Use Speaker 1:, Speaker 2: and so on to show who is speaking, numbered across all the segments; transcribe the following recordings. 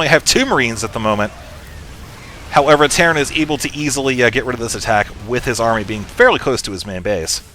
Speaker 1: only have 2 Marines at the moment. However, Terran is able to easily get rid of this attack with his army being fairly close to his main base.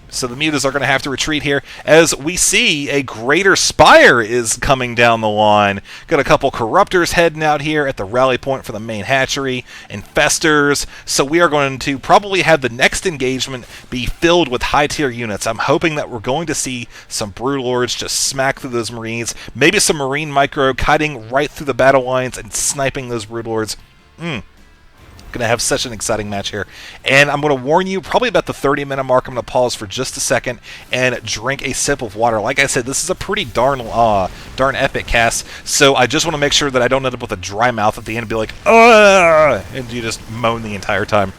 Speaker 1: So the mutas are going to have to retreat here as we see a Greater Spire is coming down the line. Got a couple Corruptors heading out here at the rally point for the main hatchery. Infestors. So we are going to probably have the next engagement be filled with high-tier units. I'm hoping that we're going to see some Broodlords just smack through those Marines. Maybe some Marine Micro cutting right through the battle lines and sniping those Broodlords. Going to have such an exciting match here. And I'm going to warn you, probably about the 30-minute mark, I'm going to pause for just a second and drink a sip of water. Like I said, this is a pretty darn epic cast, so I just want to make sure that I don't end up with a dry mouth at the end and be like, ugh, and you just moan the entire time.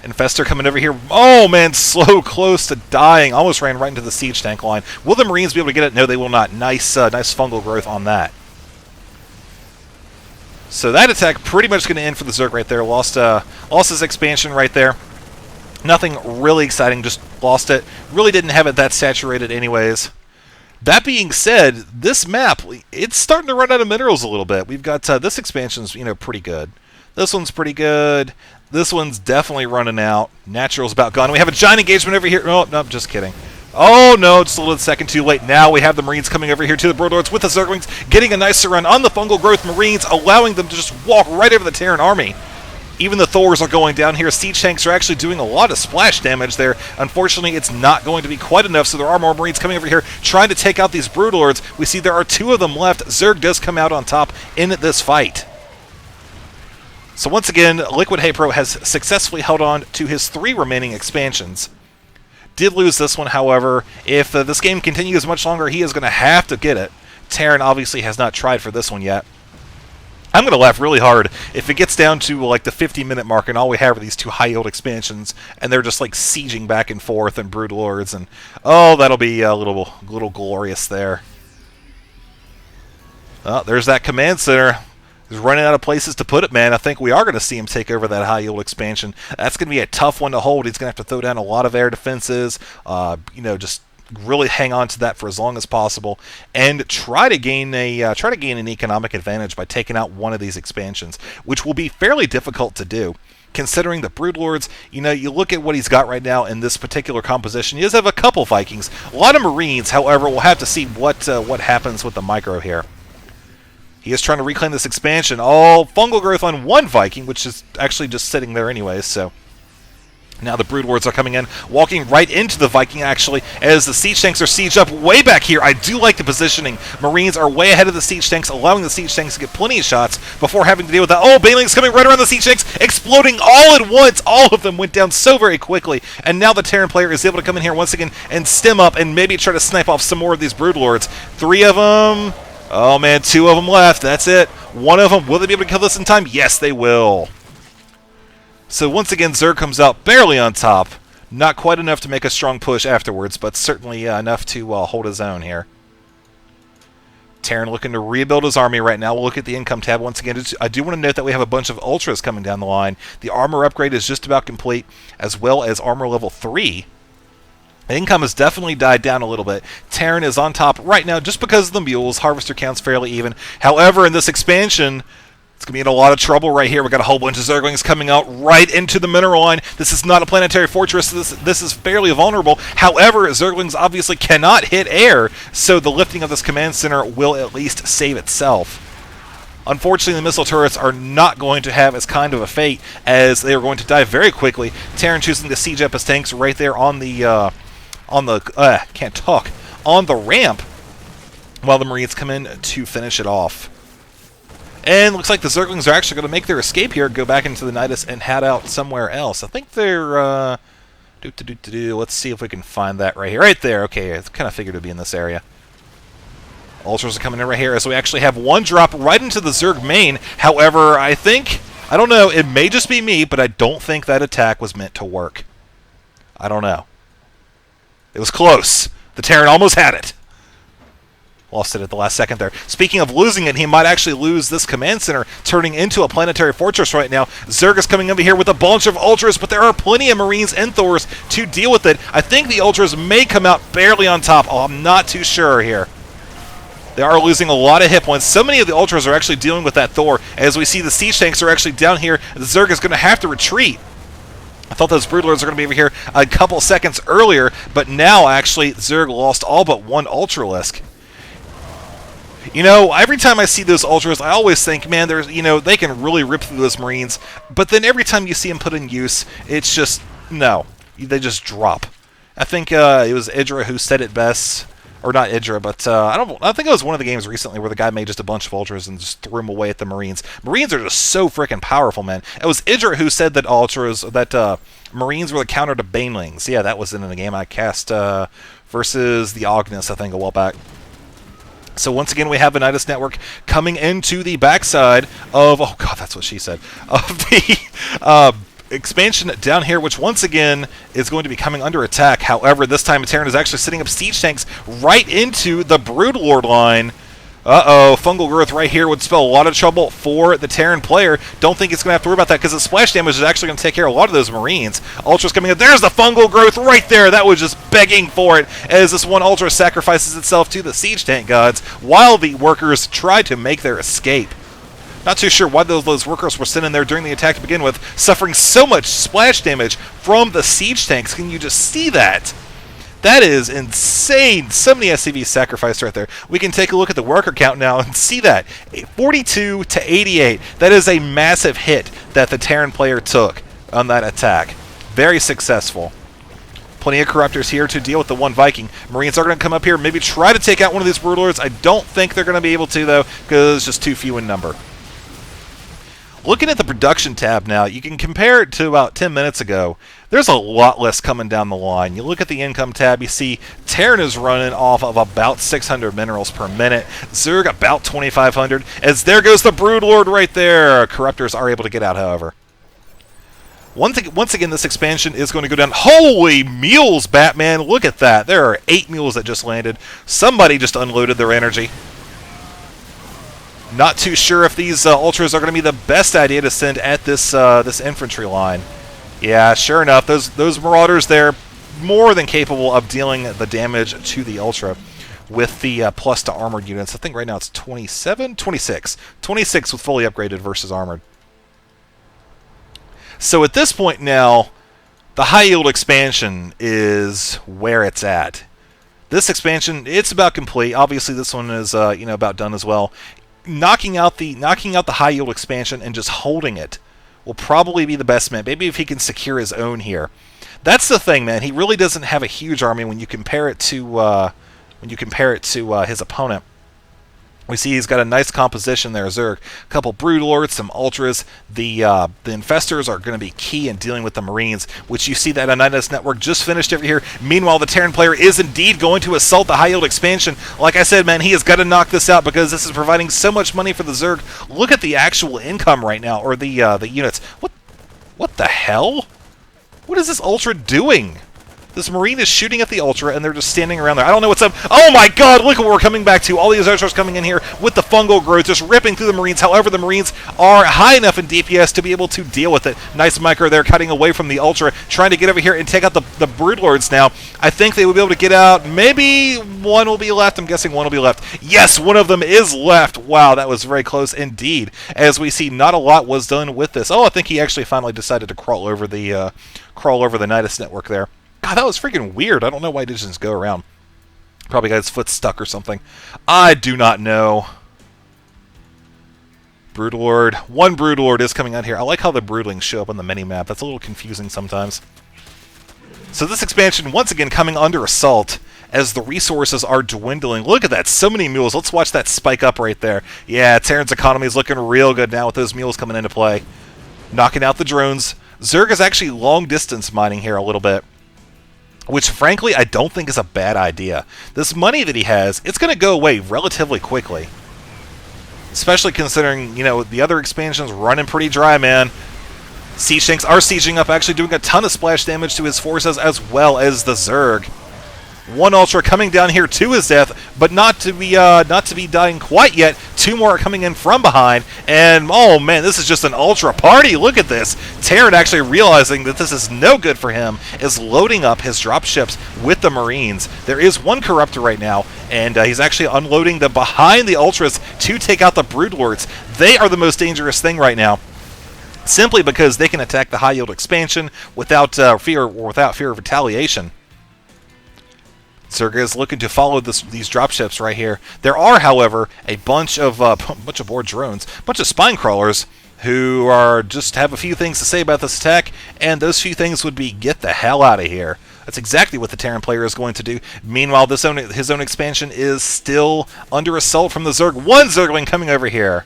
Speaker 1: Infestor coming over here. Oh, man, so close to dying. Almost ran right into the siege tank line. Will the Marines be able to get it? No, they will not. Nice fungal growth on that. So that attack pretty much going to end for the Zerg right there. Lost his expansion right there. Nothing really exciting, just lost it. Really didn't have it that saturated anyways. That being said, this map, it's starting to run out of minerals a little bit. We've got this expansion's, pretty good. This one's pretty good. This one's definitely running out. Natural's about gone. We have a giant engagement over here. Oh, no, just kidding. Oh no, just a little second too late. Now we have the Marines coming over here to the Broodlords with the Zerglings, getting a nice run on the fungal growth Marines, allowing them to just walk right over the Terran army. Even the Thors are going down here. Siege tanks are actually doing a lot of splash damage there. Unfortunately, it's not going to be quite enough, so there are more Marines coming over here trying to take out these Broodlords. We see there are 2 of them left. Zerg does come out on top in this fight. So once again, LiquidHayprO has successfully held on to his 3 remaining expansions. Did lose this one, however. If this game continues much longer, he is going to have to get it. Terran obviously has not tried for this one yet. I'm going to laugh really hard if it gets down to like the 50-minute mark and all we have are these 2 high-yield expansions and they're just like sieging back and forth and Broodlords, and oh, that'll be a little glorious there. Oh, there's that command center. He's running out of places to put it, man. I think we are going to see him take over that high-yield expansion. That's going to be a tough one to hold. He's going to have to throw down a lot of air defenses, just really hang on to that for as long as possible, and try to gain an economic advantage by taking out one of these expansions, which will be fairly difficult to do. Considering the Broodlords, you look at what he's got right now in this particular composition. He does have a couple Vikings, a lot of Marines. However, we'll have to see what happens with the micro here. He is trying to reclaim this expansion. All fungal growth on 1 Viking, which is actually just sitting there anyways, so now the Broodlords are coming in, walking right into the Viking, actually, as the siege tanks are sieged up way back here. I do like the positioning. Marines are way ahead of the siege tanks, allowing the siege tanks to get plenty of shots before having to deal with that. Oh, Banelings coming right around the siege tanks, exploding all at once. All of them went down so very quickly, and now the Terran player is able to come in here once again and stem up and maybe try to snipe off some more of these Broodlords. 3 of them. Oh man, 2 of them left. That's it. 1 of them. Will they be able to kill this in time? Yes, they will. So once again, Zerg comes out barely on top. Not quite enough to make a strong push afterwards, but certainly enough to hold his own here. Terran looking to rebuild his army right now. We'll look at the income tab once again. I do want to note that we have a bunch of Ultras coming down the line. The armor upgrade is just about complete, as well as armor level 3. Income has definitely died down a little bit. Terran is on top right now just because of the mules. Harvester count's fairly even. However, in this expansion, it's going to be in a lot of trouble right here. We've got a whole bunch of Zerglings coming out right into the mineral line. This is not a planetary fortress. This is fairly vulnerable. However, Zerglings obviously cannot hit air, so the lifting of this command center will at least save itself. Unfortunately, the missile turrets are not going to have as kind of a fate, as they are going to die very quickly. Terran choosing to siege up his tanks right there on the ramp, while the Marines come in to finish it off. And looks like the Zerglings are actually going to make their escape here, go back into the Nidus, and head out somewhere else. I think they're let's see if we can find that right here. Right there. Okay, I kind of figured it'd be in this area. Ultras are coming in right here, so we actually have 1 drop right into the Zerg main. However, I don't know, it may just be me, but I don't think that attack was meant to work. I don't know. It was close. The Terran almost had it. Lost it at the last second there. Speaking of losing it, he might actually lose this command center, turning into a planetary fortress right now. Zerg is coming over here with a bunch of Ultras, but there are plenty of Marines and Thors to deal with it. I think the Ultras may come out barely on top. Oh, I'm not too sure here. They are losing a lot of hit points. So many of the Ultras are actually dealing with that Thor. As we see, the Siege Tanks are actually down here. The Zerg is going to have to retreat. I thought those Broodlords are going to be over here a couple seconds earlier, but now, actually, Zerg lost all but one Ultralisk. You know, every time I see those Ultras, I always think, man, there's, you know, they can really rip through those Marines. But then every time you see them put in use, it's just, no. They just drop. I think it was Idra who said it best. Or not Idra, but I think it was one of the games recently where the guy made just a bunch of Ultras and just threw them away at the Marines. Marines are just so freaking powerful, man. It was Idra who said that Marines were the counter to Banelings. Yeah, that was in the game I cast versus the Ognis, I think, a while back. So once again, we have a Nidus Network coming into the backside of, oh god, that's what she said, of the expansion down here, which once again is going to be coming under attack. However, this time Terran is actually setting up siege tanks right into the Broodlord line. Uh-oh, fungal growth right here would spell a lot of trouble for the Terran player. Don't think it's going to have to worry about that because the splash damage is actually going to take care of a lot of those Marines. Ultra's coming in. There's the fungal growth right there. That was just begging for it as this one Ultra sacrifices itself to the siege tank gods while the workers try to make their escape. Not too sure why those workers were sitting there during the attack to begin with, suffering so much splash damage from the siege tanks. Can you just see that? That is insane. So many SCVs sacrificed right there. We can take a look at the worker count now and see that. 42 to 88. That is a massive hit that the Terran player took on that attack. Very successful. Plenty of Corruptors here to deal with the one Viking. Marines are going to come up here, maybe try to take out one of these Broodlords. I don't think they're going to be able to, though, because it's just too few in number. Looking at the production tab now, you can compare it to about 10 minutes ago. There's a lot less coming down the line. You look at the income tab, you see Terran is running off of about 600 minerals per minute. Zerg about 2,500. As there goes the Broodlord right there. Corruptors are able to get out, however. Once again, this expansion is going to go down. Holy mules, Batman! Look at that. There are 8 mules that just landed. Somebody just unloaded their energy. Not too sure if these Ultras are going to be the best idea to send at this this infantry line. Yeah, sure enough, those Marauders there, more than capable of dealing the damage to the Ultra with the plus to armored units. I think right now it's 27? 26. 26 with fully upgraded versus armored. So at this point now, the high yield expansion is where it's at. This expansion, it's about complete. Obviously, this one is about done as well. Knocking out the high yield expansion and just holding it will probably be the best man. Maybe if he can secure his own here. That's the thing, man. He really doesn't have a huge army when you compare it to his opponent. We see he's got a nice composition there, Zerg. A couple Broodlords, some Ultras. The Infestors are going to be key in dealing with the Marines, which you see that a Nidus Network just finished over here. Meanwhile, the Terran player is indeed going to assault the high-yield expansion. Like I said, man, he has got to knock this out because this is providing so much money for the Zerg. Look at the actual income right now, or the units. What the hell? What is this Ultra doing? This Marine is shooting at the Ultra, and they're just standing around there. I don't know what's up. Oh my god, look what we're coming back to. All these Ultras coming in here with the fungal growth, just ripping through the Marines. However, the Marines are high enough in DPS to be able to deal with it. Nice micro there, cutting away from the Ultra, trying to get over here and take out the Broodlords now. I think they will be able to get out. Maybe one will be left. I'm guessing one will be left. Yes, one of them is left. Wow, that was very close indeed. As we see, not a lot was done with this. Oh, I think he actually finally decided to crawl over the Nidus Network there. God, that was freaking weird. I don't know why it didn't just go around. Probably got his foot stuck or something. I do not know. Broodlord. One Broodlord is coming out here. I like how the Broodlings show up on the mini-map. That's a little confusing sometimes. So this expansion, once again, coming under assault as the resources are dwindling. Look at that. So many mules. Let's watch that spike up right there. Yeah, Terran's economy is looking real good now with those mules coming into play. Knocking out the drones. Zerg is actually long-distance mining here a little bit, which, frankly, I don't think is a bad idea. This money that he has, it's going to go away relatively quickly. Especially considering, the other expansions running pretty dry, man. Siege tanks are sieging up, actually doing a ton of splash damage to his forces as well as the Zerg. One Ultra coming down here to his death, but not to be dying quite yet. Two more are coming in from behind, and oh man, this is just an Ultra party. Look at this. Terran, actually realizing that this is no good for him, is loading up his dropships with the Marines. There is one Corruptor right now, and he's actually unloading them behind the Ultras to take out the Broodlords. They are the most dangerous thing right now, simply because they can attack the high yield expansion without fear of retaliation. Zerg is looking to follow these dropships right here. There are, however, a bunch of board drones, a bunch of spine crawlers who are just have a few things to say about this attack, and those few things would be get the hell out of here. That's exactly what the Terran player is going to do. Meanwhile, his own expansion is still under assault from the Zerg. One Zergling coming over here.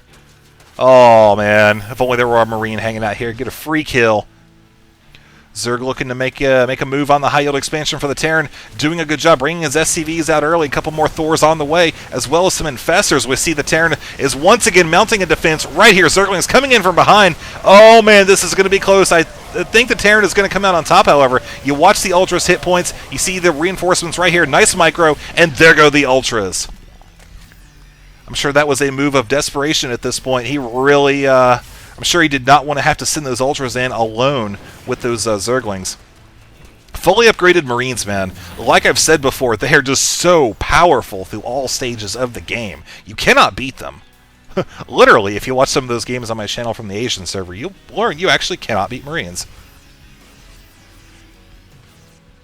Speaker 1: Oh man, if only there were a Marine hanging out here. Get a free kill. Zerg looking to make a move on the high yield expansion for the Terran, doing a good job bringing his SCVs out early. A couple more Thors on the way, as well as some Infestors. We see the Terran is once again mounting a defense right here. Zergling is coming in from behind. Oh man, this is going to be close. I think the Terran is going to come out on top, however. You watch the Ultras hit points. You see the reinforcements right here. Nice micro, and there go the Ultras. I'm sure that was a move of desperation at this point. He really... I'm sure he did not want to have to send those Ultras in alone with those Zerglings. Fully upgraded Marines, man. Like I've said before, they are just so powerful through all stages of the game. You cannot beat them. Literally, if you watch some of those games on my channel from the Asian server, you'll learn you actually cannot beat Marines.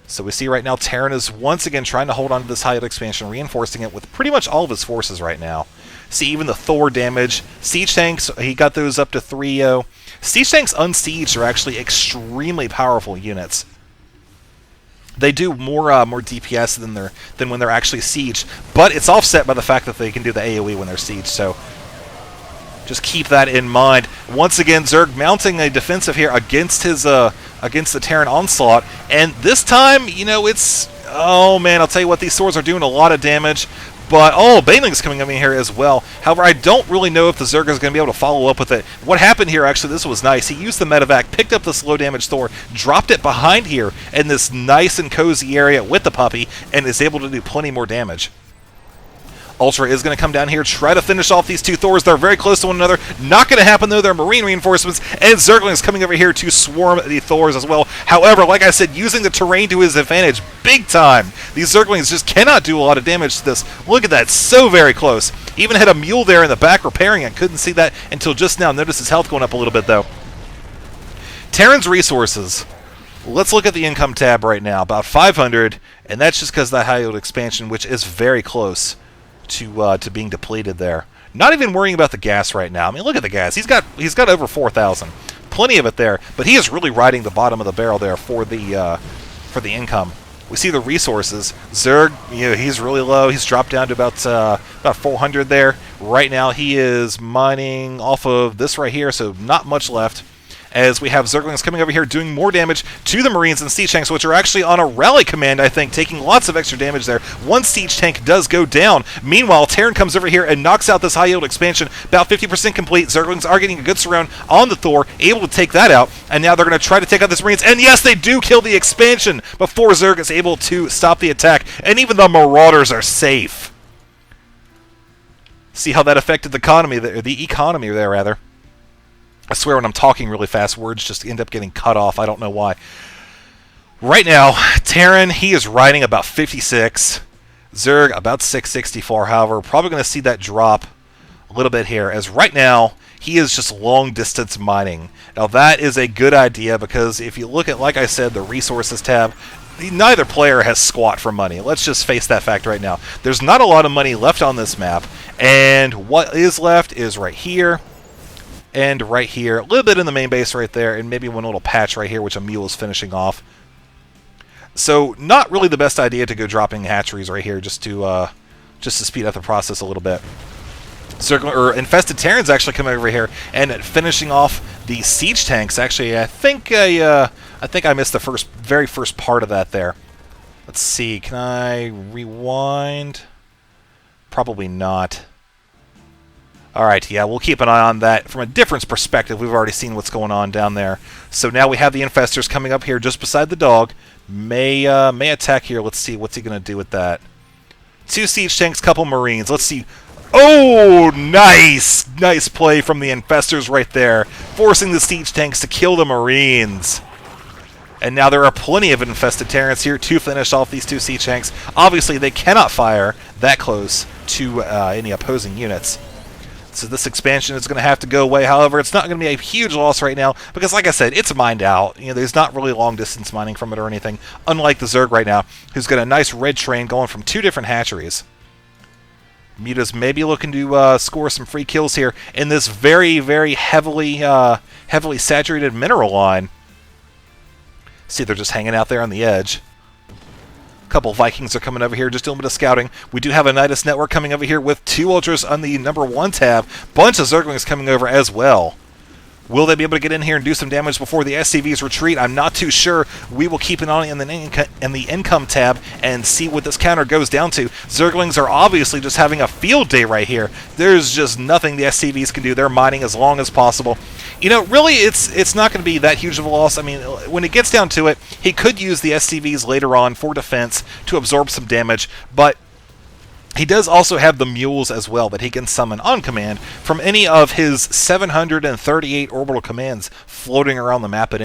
Speaker 1: So we see right now Terran is once again trying to hold on to this high yield expansion, reinforcing it with pretty much all of his forces right now. See even the Thor damage. Siege tanks, he got those up to 3-0. Siege tanks unsieged are actually extremely powerful units. They do more DPS than when they're actually sieged, but it's offset by the fact that they can do the AoE when they're sieged. So just keep that in mind. Once again, Zerg mounting a defensive here against his against the Terran onslaught, and this time, you know, it's oh man, I'll tell you what, these swords are doing a lot of damage. But, oh, Baneling's coming up in here as well. However, I don't really know if the Zerg is going to be able to follow up with it. What happened here, actually, this was nice. He used the medevac, picked up this low-damage Thor, dropped it behind here in this nice and cozy area with the puppy, and is able to do plenty more damage. Ultra is going to come down here, try to finish off these two Thors. They're very close to one another. Not going to happen, though. They're Marine reinforcements, and Zergling is coming over here to swarm the Thors as well. However, like I said, using the terrain to his advantage big time. These Zerglings just cannot do a lot of damage to this. Look at that. So very close. Even had a mule there in the back repairing it. Couldn't see that until just now. Notice his health going up a little bit, though. Terran's resources. Let's look at the income tab right now. About 500, and that's just because of the high yield expansion, which is very close to being depleted there. Not even worrying about the gas right now. I mean, look at the gas. He's got over 4,000. Plenty of it there, but he is really riding the bottom of the barrel there for the income. We see the resources. Zerg, you know, he's really low. He's dropped down to about 400 there. Right now he is mining off of this right here, so not much left. As we have Zerglings coming over here doing more damage to the Marines and Siege Tanks, which are actually on a rally command, I think, taking lots of extra damage there. One Siege Tank does go down. Meanwhile, Terran comes over here and knocks out this high-yield expansion. About 50% complete. Zerglings are getting a good surround on the Thor, able to take that out. And now they're going to try to take out this Marines. And yes, they do kill the expansion before Zerg is able to stop the attack. And even the Marauders are safe. See how that affected the economy there, rather. I swear when I'm talking really fast, words just end up getting cut off. I don't know why. Right now, Terran, he is riding about 56. Zerg, about 664. However, we're probably going to see that drop a little bit here, as right now, he is just long-distance mining. Now, that is a good idea, because if you look at, like I said, the resources tab, neither player has squat for money. Let's just face that fact right now. There's not a lot of money left on this map, and what is left is right here, and right here, a little bit in the main base right there, and maybe one little patch right here, which a mule is finishing off. So, not really the best idea to go dropping hatcheries right here, just to speed up the process a little bit. Infested Terrans actually coming over here and finishing off the siege tanks. Actually, I think I missed the very first part of that there. Let's see. Can I rewind? Probably not. Alright, yeah, we'll keep an eye on that. From a difference perspective, we've already seen what's going on down there. So now we have the Infestors coming up here just beside the dog, May attack here. Let's see what's he going to do with that. 2 siege tanks, couple marines. Let's see. Oh, nice! Nice play from the infestors right there, forcing the siege tanks to kill the marines. And now there are plenty of infested Terrans here to finish off these 2 siege tanks. Obviously, they cannot fire that close to any opposing units. So this expansion is going to have to go away. However, it's not going to be a huge loss right now because, like I said, it's mined out. You know, there's not really long-distance mining from it or anything, unlike the Zerg right now, who's got a nice red train going from 2 different hatcheries. Muta's maybe looking to score some free kills here in this very, very heavily saturated mineral line. See, they're just hanging out there on the edge. Couple Vikings are coming over here, just doing a bit of scouting. We do have a Nidus network coming over here with 2 Ultras on the number 1 tab. Bunch of Zerglings coming over as well. Will they be able to get in here and do some damage before the SCVs retreat? I'm not too sure. We will keep an eye on the income tab and see what this counter goes down to. Zerglings are obviously just having a field day right here. There's just nothing the SCVs can do. They're mining as long as possible. You know, really, it's not going to be that huge of a loss. I mean, when it gets down to it, he could use the SCVs later on for defense to absorb some damage, but he does also have the mules as well that he can summon on command from any of his 738 orbital commands floating around the map at